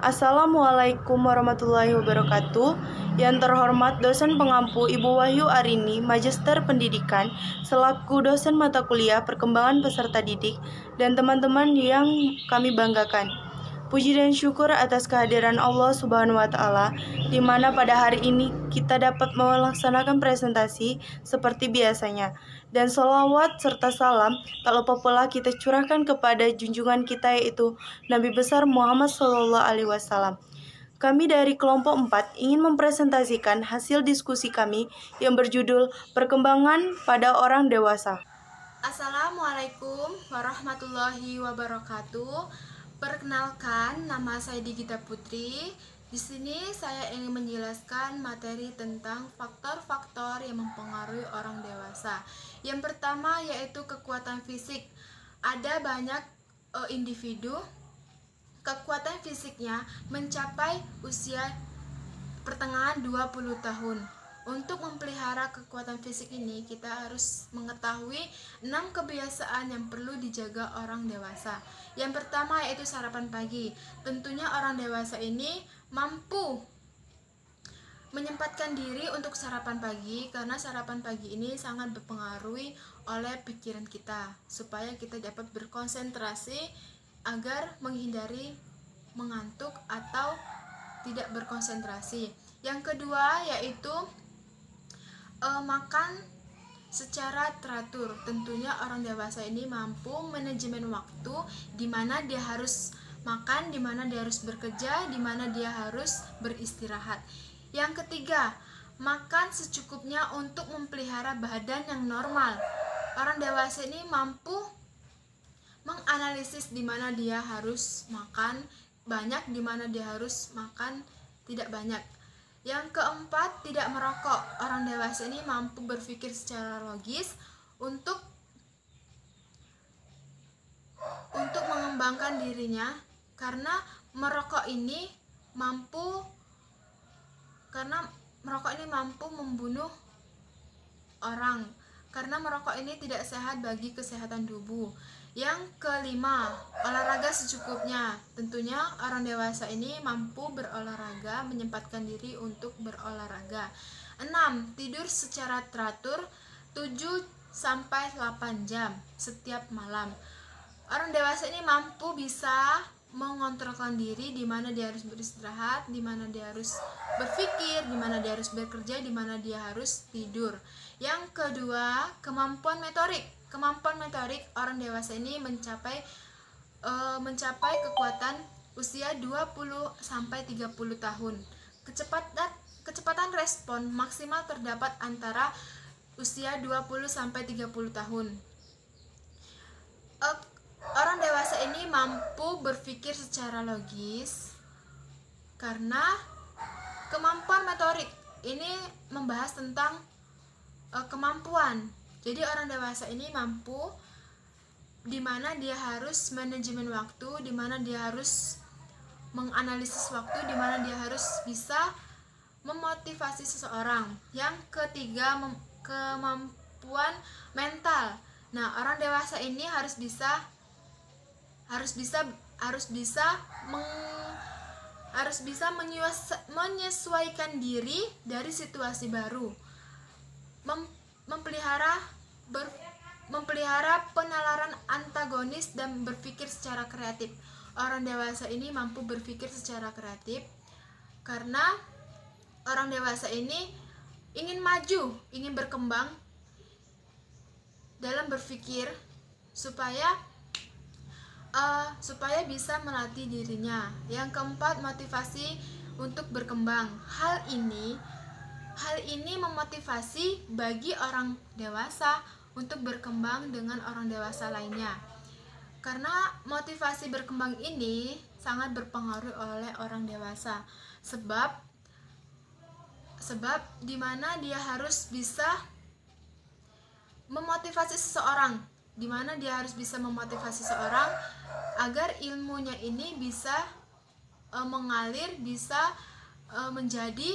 Assalamualaikum warahmatullahi wabarakatuh. Yang terhormat dosen pengampu Ibu Wahyu Arini, Magister Pendidikan, selaku dosen mata kuliah Perkembangan Peserta Didik, dan teman-teman yang kami banggakan. Puji dan syukur atas kehadiran Allah Subhanahu wa Ta'ala, di mana pada hari ini kita dapat melaksanakan presentasi seperti biasanya. Dan sholawat serta salam tak lupa pula kita curahkan kepada junjungan kita, yaitu Nabi besar Muhammad SAW. Kami dari kelompok 4 ingin mempresentasikan hasil diskusi kami yang berjudul Perkembangan pada Orang Dewasa. Assalamualaikum warahmatullahi wabarakatuh. Perkenalkan, nama saya Digita Putri. Di sini saya ingin menjelaskan materi tentang faktor-faktor yang mempengaruhi orang dewasa. Yang pertama yaitu kekuatan fisik. Ada banyak individu kekuatan fisiknya mencapai usia pertengahan 20 tahun. Untuk memelihara kekuatan fisik ini, kita harus mengetahui 6 kebiasaan yang perlu dijaga orang dewasa. Yang pertama yaitu sarapan pagi. Tentunya orang dewasa ini mampu menyempatkan diri untuk sarapan pagi, karena sarapan pagi ini sangat berpengaruh oleh pikiran kita, supaya kita dapat berkonsentrasi agar menghindari mengantuk atau tidak berkonsentrasi. Yang kedua yaitu makan secara teratur. Tentunya orang dewasa ini mampu manajemen waktu, di mana dia harus makan, di mana dia harus bekerja, di mana dia harus beristirahat. Yang ketiga, makan secukupnya untuk memelihara badan yang normal. Orang dewasa ini mampu menganalisis di mana dia harus makan banyak, di mana dia harus makan tidak banyak. Yang keempat, tidak merokok. Orang dewasa ini mampu berpikir secara logis untuk mengembangkan dirinya, karena merokok ini mampu membunuh orang, karena merokok ini tidak sehat bagi kesehatan tubuh. Yang kelima, olahraga secukupnya. Tentunya orang dewasa ini mampu berolahraga, menyempatkan diri untuk berolahraga. 6. Tidur secara teratur 7-8 jam setiap malam. Orang dewasa ini mampu bisa mengontrolkan diri, di mana dia harus beristirahat, di mana dia harus berpikir, di mana dia harus bekerja, di mana dia harus tidur. Yang kedua, kemampuan motorik. Kemampuan motorik orang dewasa ini mencapai kekuatan usia 20-30 tahun. Kecepatan respon maksimal terdapat antara usia 20-30 tahun. Orang dewasa ini mampu berpikir secara logis, karena kemampuan motorik ini membahas tentang kemampuan. Jadi orang dewasa ini mampu, di mana dia harus manajemen waktu, di mana dia harus menganalisis waktu, di mana dia harus bisa memotivasi seseorang. Yang ketiga, kemampuan mental. Nah, orang dewasa ini harus bisa menyesuaikan diri dari situasi baru, memelihara penalaran antagonis dan berpikir secara kreatif. Orang dewasa ini mampu berpikir secara kreatif, karena orang dewasa ini ingin maju, ingin berkembang dalam berpikir, supaya bisa melatih dirinya. Yang keempat, motivasi untuk berkembang. Hal ini memotivasi bagi orang dewasa untuk berkembang dengan orang dewasa lainnya, karena motivasi berkembang ini sangat berpengaruh oleh orang dewasa, sebab di mana dia harus bisa memotivasi seseorang, agar ilmunya ini bisa mengalir, bisa menjadi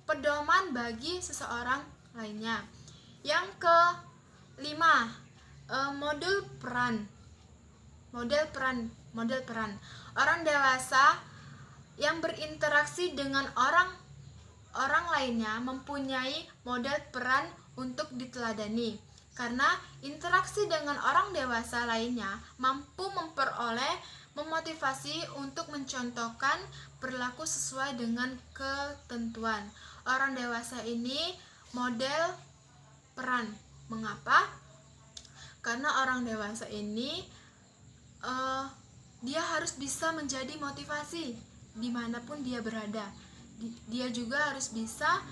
pedoman bagi seseorang lainnya. Yang kelima, model peran. model peran. Orang dewasa yang berinteraksi dengan orang lainnya mempunyai model peran untuk diteladani. Karena interaksi dengan orang dewasa lainnya mampu memotivasi untuk mencontohkan perilaku sesuai dengan ketentuan. Orang dewasa ini model peran. Mengapa? Karena orang dewasa ini dia harus bisa menjadi motivasi dimanapun dia berada. Dia juga harus bisa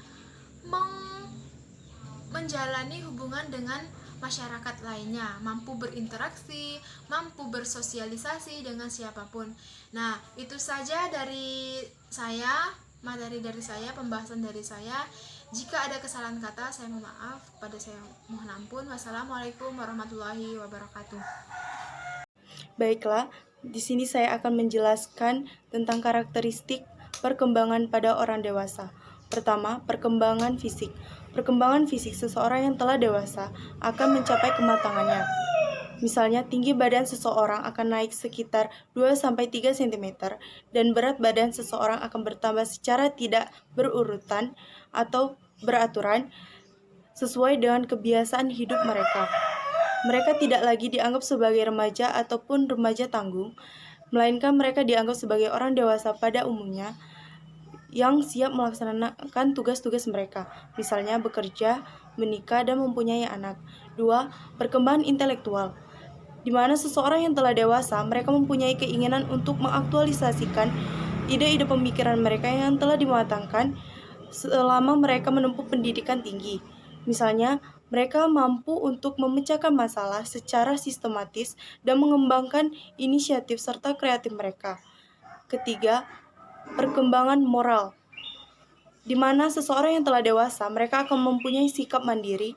menjalani hubungan dengan masyarakat lainnya, mampu berinteraksi, mampu bersosialisasi dengan siapapun. Nah, itu saja dari saya, materi dari saya, pembahasan dari saya. Jika ada kesalahan kata, saya mohon maaf, pada saya mohon ampun. Wassalamualaikum warahmatullahi wabarakatuh. Baiklah, di sini saya akan menjelaskan tentang karakteristik perkembangan pada orang dewasa. Pertama, perkembangan fisik. Perkembangan fisik seseorang yang telah dewasa akan mencapai kematangannya. Misalnya, tinggi badan seseorang akan naik sekitar 2-3 cm dan berat badan seseorang akan bertambah secara tidak berurutan atau beraturan sesuai dengan kebiasaan hidup mereka. Mereka tidak lagi dianggap sebagai remaja ataupun remaja tanggung, melainkan mereka dianggap sebagai orang dewasa pada umumnya yang siap melaksanakan tugas-tugas mereka, misalnya bekerja, menikah, dan mempunyai anak. 2. Perkembangan intelektual, di mana seseorang yang telah dewasa, mereka mempunyai keinginan untuk mengaktualisasikan ide-ide pemikiran mereka yang telah dimatangkan selama mereka menempuh pendidikan tinggi. Misalnya, mereka mampu untuk memecahkan masalah secara sistematis dan mengembangkan inisiatif serta kreatif mereka. Ketiga, perkembangan moral, di mana seseorang yang telah dewasa, mereka akan mempunyai sikap mandiri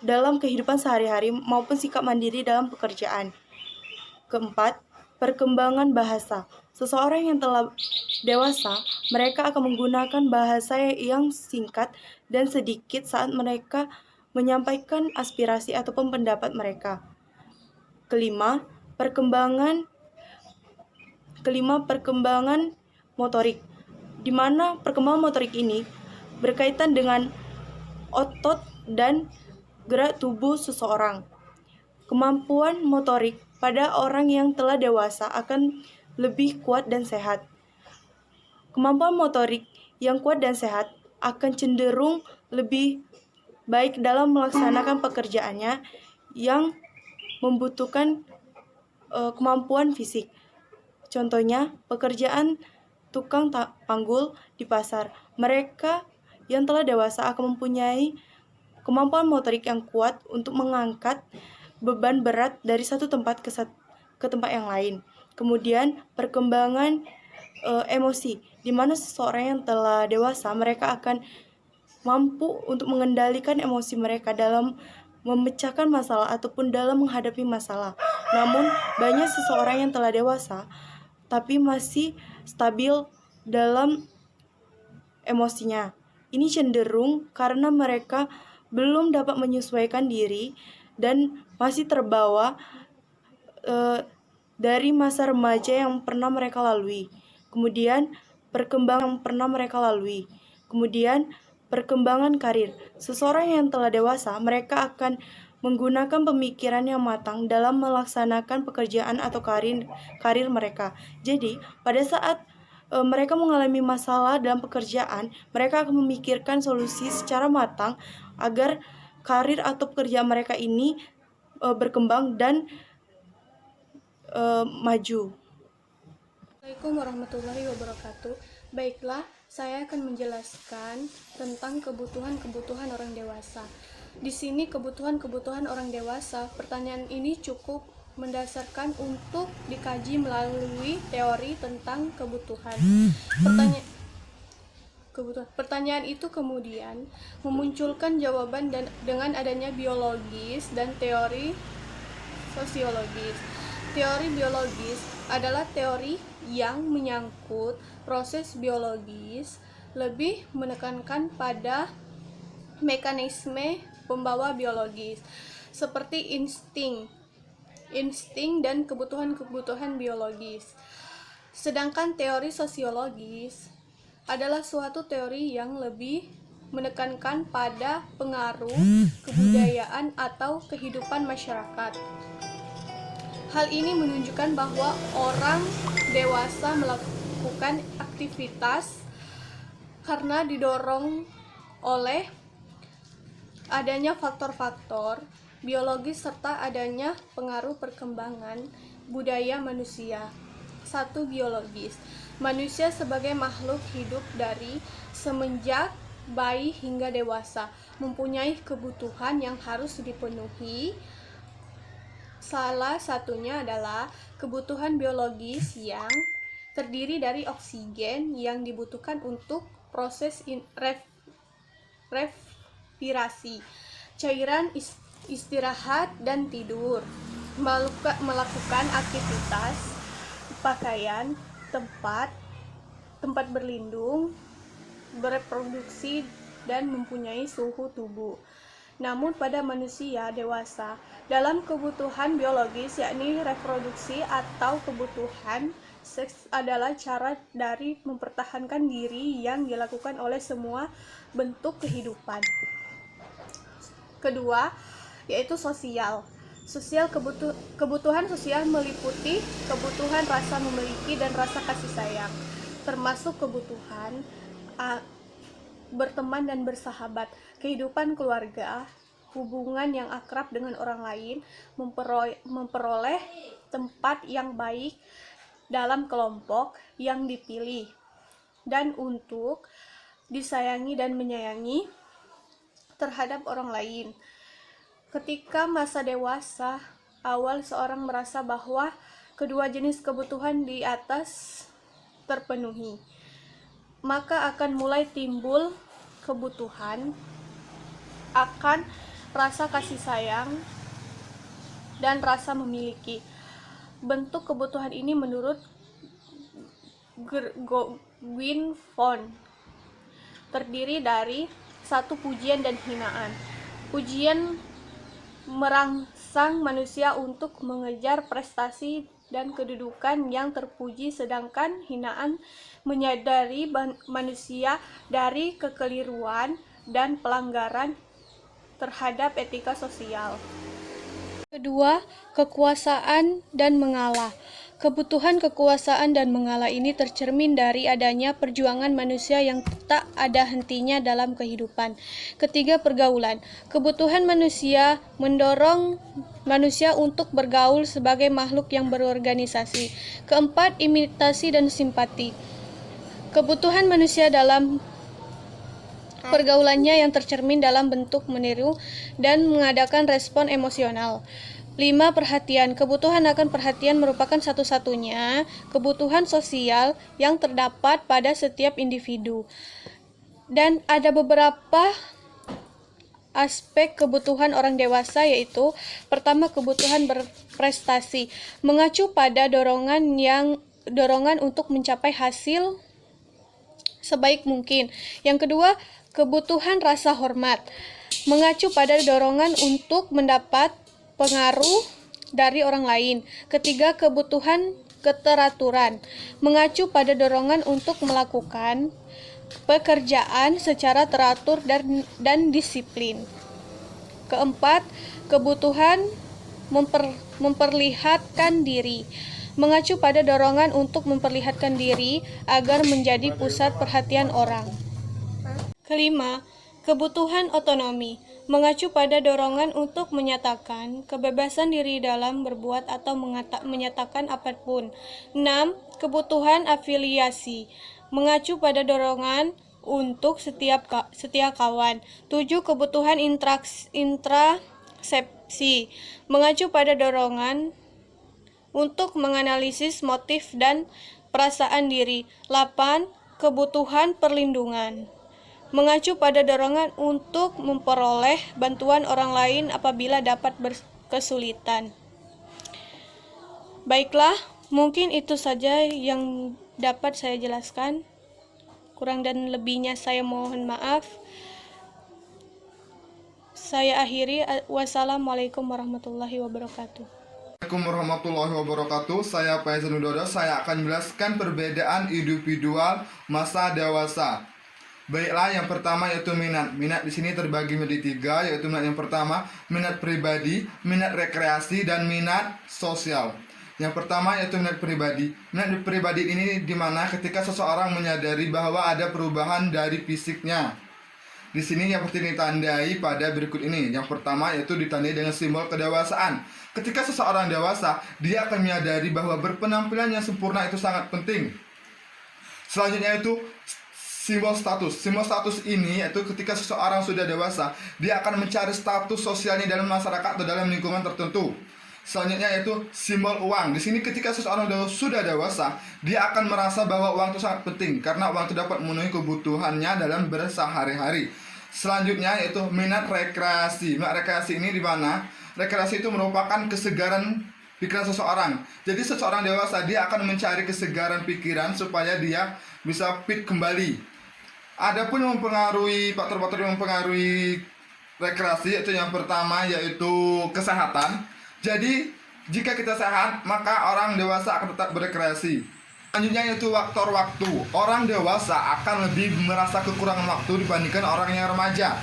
dalam kehidupan sehari-hari maupun sikap mandiri dalam pekerjaan. Keempat, perkembangan bahasa. Seseorang yang telah dewasa, mereka akan menggunakan bahasa yang singkat dan sedikit saat mereka menyampaikan aspirasi ataupun pendapat mereka. Kelima, perkembangan motorik, di mana perkembangan motorik ini berkaitan dengan otot dan gerak tubuh seseorang. Kemampuan motorik pada orang yang telah dewasa akan lebih kuat dan sehat. Kemampuan motorik yang kuat dan sehat akan cenderung lebih baik dalam melaksanakan pekerjaannya yang membutuhkan kemampuan fisik. Contohnya, pekerjaan tukang panggul di pasar. Mereka yang telah dewasa akan mempunyai kemampuan motorik yang kuat untuk mengangkat beban berat dari satu tempat ke tempat yang lain. Kemudian, perkembangan emosi, di mana seseorang yang telah dewasa, mereka akan mampu untuk mengendalikan emosi mereka dalam memecahkan masalah ataupun dalam menghadapi masalah. Namun, banyak seseorang yang telah dewasa tapi masih stabil dalam emosinya. Ini cenderung karena mereka belum dapat menyesuaikan diri dan masih terbawa dari masa remaja yang pernah mereka lalui. Kemudian perkembangan karir. Seseorang yang telah dewasa, mereka akan menggunakan pemikiran yang matang dalam melaksanakan pekerjaan atau karir mereka. Jadi, pada saat mereka mengalami masalah dalam pekerjaan, mereka akan memikirkan solusi secara matang agar karir atau pekerjaan mereka ini berkembang dan maju. Assalamualaikum warahmatullahi wabarakatuh. Baiklah, saya akan menjelaskan tentang kebutuhan-kebutuhan orang dewasa. Di sini kebutuhan-kebutuhan orang dewasa, pertanyaan ini cukup mendasarkan untuk dikaji melalui teori tentang kebutuhan. Pertanyaan itu kemudian memunculkan jawaban dengan adanya biologis dan teori sosiologis. Teori biologis adalah teori yang menyangkut proses biologis, lebih menekankan pada mekanisme pembawa biologis seperti insting. insting, dan kebutuhan-kebutuhan biologis. Sedangkan teori sosiologis adalah suatu teori yang lebih menekankan pada pengaruh kebudayaan atau kehidupan masyarakat. Hal ini menunjukkan bahwa orang dewasa melakukan aktivitas karena didorong oleh adanya faktor-faktor biologis serta adanya pengaruh perkembangan budaya manusia. 1. Biologis. Manusia sebagai makhluk hidup dari semenjak bayi hingga dewasa mempunyai kebutuhan yang harus dipenuhi. Salah satunya adalah kebutuhan biologis yang terdiri dari oksigen yang dibutuhkan untuk proses respirasi, cairan istirahat dan tidur, melakukan aktivitas, pakaian, tempat berlindung, bereproduksi, dan mempunyai suhu tubuh. Namun pada manusia dewasa, dalam kebutuhan biologis yakni reproduksi atau kebutuhan seks adalah cara dari mempertahankan diri yang dilakukan oleh semua bentuk kehidupan. Kedua, yaitu sosial. Kebutuhan sosial meliputi kebutuhan rasa memiliki dan rasa kasih sayang, termasuk kebutuhan berteman dan bersahabat, kehidupan keluarga, hubungan yang akrab dengan orang lain, memperoleh tempat yang baik dalam kelompok yang dipilih, dan untuk disayangi dan menyayangi terhadap orang lain. Ketika masa dewasa awal seorang merasa bahwa kedua jenis kebutuhan di atas terpenuhi, maka akan mulai timbul kebutuhan akan rasa kasih sayang dan rasa memiliki. Bentuk kebutuhan ini menurut Gwynfor terdiri dari 1. Pujian dan hinaan. Pujian merangsang manusia untuk mengejar prestasi dan kedudukan yang terpuji, sedangkan hinaan menyadari manusia dari kekeliruan dan pelanggaran terhadap etika sosial. Kedua, kekuasaan dan mengalah. Kebutuhan kekuasaan dan mengalah ini tercermin dari adanya perjuangan manusia yang tak ada hentinya dalam kehidupan. Ketiga, pergaulan. Kebutuhan manusia mendorong manusia untuk bergaul sebagai makhluk yang berorganisasi. Keempat, imitasi dan simpati. Kebutuhan manusia dalam pergaulannya yang tercermin dalam bentuk meniru dan mengadakan respon emosional. 5. Perhatian. Kebutuhan akan perhatian merupakan satu-satunya kebutuhan sosial yang terdapat pada setiap individu. Dan ada beberapa aspek kebutuhan orang dewasa, yaitu pertama, kebutuhan berprestasi, mengacu pada dorongan untuk mencapai hasil sebaik mungkin. Yang kedua, kebutuhan rasa hormat, mengacu pada dorongan untuk mendapat pengaruh dari orang lain. Ketiga, kebutuhan keteraturan, mengacu pada dorongan untuk melakukan pekerjaan secara teratur dan disiplin. Keempat, kebutuhan memperlihatkan diri, mengacu pada dorongan untuk memperlihatkan diri agar menjadi pusat perhatian orang. Kelima, kebutuhan otonomi, mengacu pada dorongan untuk menyatakan kebebasan diri dalam berbuat atau menyatakan apapun. 6. Kebutuhan afiliasi, mengacu pada dorongan untuk setia kawan. 7. Kebutuhan intrasepsi, mengacu pada dorongan untuk menganalisis motif dan perasaan diri. 8. Kebutuhan perlindungan, mengacu pada dorongan untuk memperoleh bantuan orang lain apabila dapat berkesulitan. Baiklah, mungkin itu saja yang dapat saya jelaskan. Kurang dan lebihnya saya mohon maaf. Saya akhiri. Wassalamualaikum warahmatullahi wabarakatuh. Assalamualaikum warahmatullahi wabarakatuh. Saya Faizal Nudodo. Saya akan menjelaskan perbedaan individual masa dewasa. Baiklah, yang pertama yaitu minat. Minat di sini terbagi menjadi 3, yaitu minat yang pertama, minat pribadi, minat rekreasi, dan minat sosial. Yang pertama yaitu minat pribadi. Minat pribadi ini dimana ketika seseorang menyadari bahwa ada perubahan dari fisiknya. Di sini yang seperti ditandai pada berikut ini. Yang pertama yaitu ditandai dengan simbol kedewasaan. Ketika seseorang dewasa, dia akan menyadari bahwa berpenampilan yang sempurna itu sangat penting. Selanjutnya itu simbol status. Simbol status ini yaitu ketika seseorang sudah dewasa, dia akan mencari status sosialnya dalam masyarakat atau dalam lingkungan tertentu. Selanjutnya yaitu simbol uang. Di sini ketika seseorang sudah dewasa, dia akan merasa bahwa uang itu sangat penting karena uang itu dapat memenuhi kebutuhannya dalam bersehari-hari. Selanjutnya yaitu minat rekreasi. Minat rekreasi ini di mana rekreasi itu merupakan kesegaran pikiran seseorang. Jadi seseorang dewasa dia akan mencari kesegaran pikiran supaya dia bisa fit kembali. Adapun yang mempengaruhi faktor-faktor yang mempengaruhi rekreasi yaitu yang pertama yaitu kesehatan. Jadi, jika kita sehat, maka orang dewasa akan tetap berekreasi. Selanjutnya yaitu faktor waktu. Orang dewasa akan lebih merasa kekurangan waktu dibandingkan orang yang remaja.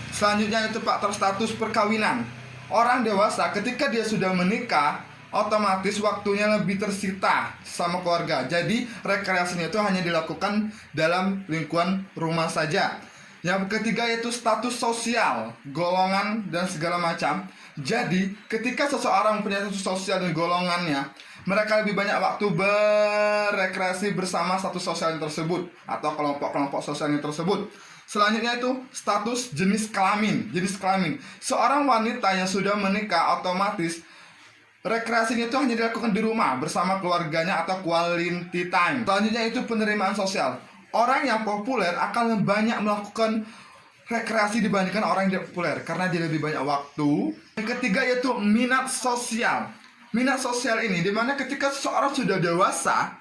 Selanjutnya yaitu faktor status perkawinan. Orang dewasa ketika dia sudah menikah, otomatis waktunya lebih tersita sama keluarga. Jadi, rekreasinya itu hanya dilakukan dalam lingkungan rumah saja. Yang ketiga yaitu status sosial, golongan, dan segala macam. Jadi, ketika seseorang punya status sosial dan golongannya, mereka lebih banyak waktu berekreasi bersama status sosial tersebut atau kelompok-kelompok sosial tersebut. Selanjutnya itu status jenis kelamin. Jenis kelamin. Seorang wanita yang sudah menikah otomatis rekreasinya itu hanya dilakukan di rumah bersama keluarganya atau quality time. Selanjutnya itu penerimaan sosial. Orang yang populer akan banyak melakukan rekreasi dibandingkan orang yang tidak populer karena dia lebih banyak waktu. Yang ketiga yaitu minat sosial. Minat sosial ini dimana ketika seseorang sudah dewasa,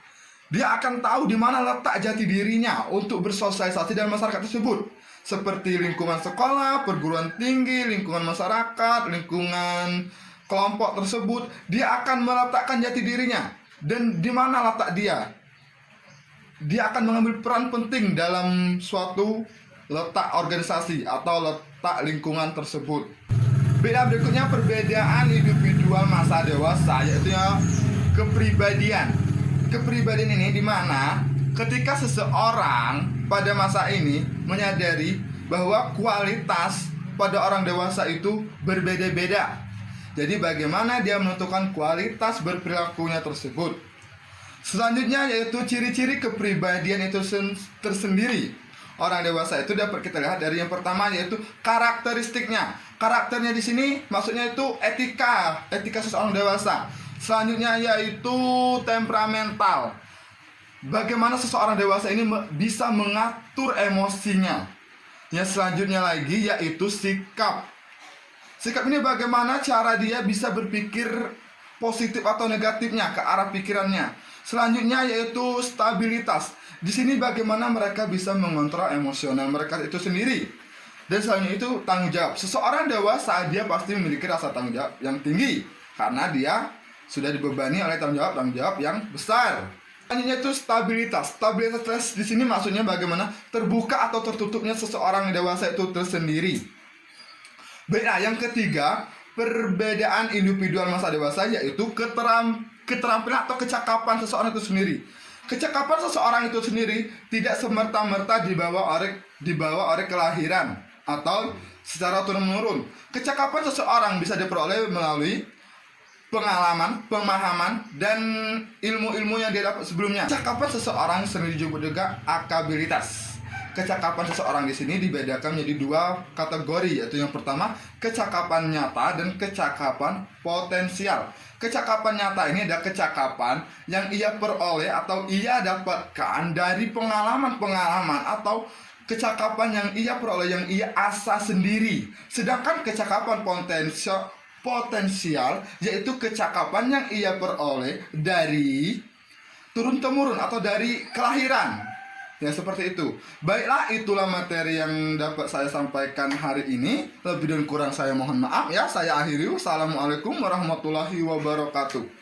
dia akan tahu di mana letak jati dirinya untuk bersosialisasi dalam masyarakat tersebut. Seperti lingkungan sekolah, perguruan tinggi, lingkungan masyarakat, lingkungan kelompok tersebut. Dia akan meletakkan jati dirinya dan di mana letak dia. Dia akan mengambil peran penting dalam suatu letak organisasi atau letak lingkungan tersebut. Beda berikutnya perbedaan individual masa dewasa yaitu kepribadian. Kepribadian ini dimana ketika seseorang pada masa ini menyadari bahwa kualitas pada orang dewasa itu berbeda-beda. Jadi bagaimana dia menentukan kualitas berperilakunya tersebut. Selanjutnya yaitu ciri-ciri kepribadian itu tersendiri. Orang dewasa itu dapat kita lihat dari yang pertama yaitu karakteristiknya. Karakternya di sini maksudnya itu etika seseorang dewasa. Selanjutnya yaitu temperamental. Bagaimana seseorang dewasa ini bisa mengatur emosinya. Yang selanjutnya lagi yaitu sikap. Sikap ini bagaimana cara dia bisa berpikir positif atau negatifnya ke arah pikirannya. Selanjutnya yaitu stabilitas. Di sini bagaimana mereka bisa mengontrol emosional mereka itu sendiri. Dan selanjutnya itu tanggung jawab. Seseorang dewasa dia pasti memiliki rasa tanggung jawab yang tinggi karena dia sudah dibebani oleh tanggung jawab yang besar. Selanjutnya itu stabilitas. Stabilitas di sini maksudnya bagaimana terbuka atau tertutupnya seseorang dewasa itu tersendiri. Baiklah, yang ketiga perbedaan individual masa dewasa yaitu keterampilan atau kecakapan seseorang itu sendiri. Kecakapan seseorang itu sendiri tidak semerta-merta dibawa oleh kelahiran atau secara turun-menurun. Kecakapan seseorang bisa diperoleh melalui pengalaman, pemahaman, dan ilmu-ilmu yang dia dapat sebelumnya. Kecakapan seseorang sendiri juga akabilitas. Kecakapan seseorang di sini dibedakan menjadi 2 kategori, yaitu yang pertama kecakapan nyata dan kecakapan potensial. Kecakapan nyata ini adalah kecakapan yang ia peroleh atau ia dapatkan dari pengalaman-pengalaman atau kecakapan yang ia peroleh, yang ia asah sendiri. Sedangkan kecakapan potensial yaitu kecakapan yang ia peroleh dari turun-temurun atau dari kelahiran. Ya seperti itu. Baiklah, itulah materi yang dapat saya sampaikan hari ini. Lebih dan kurang saya mohon maaf ya. Saya akhiri. Wassalamualaikum warahmatullahi wabarakatuh.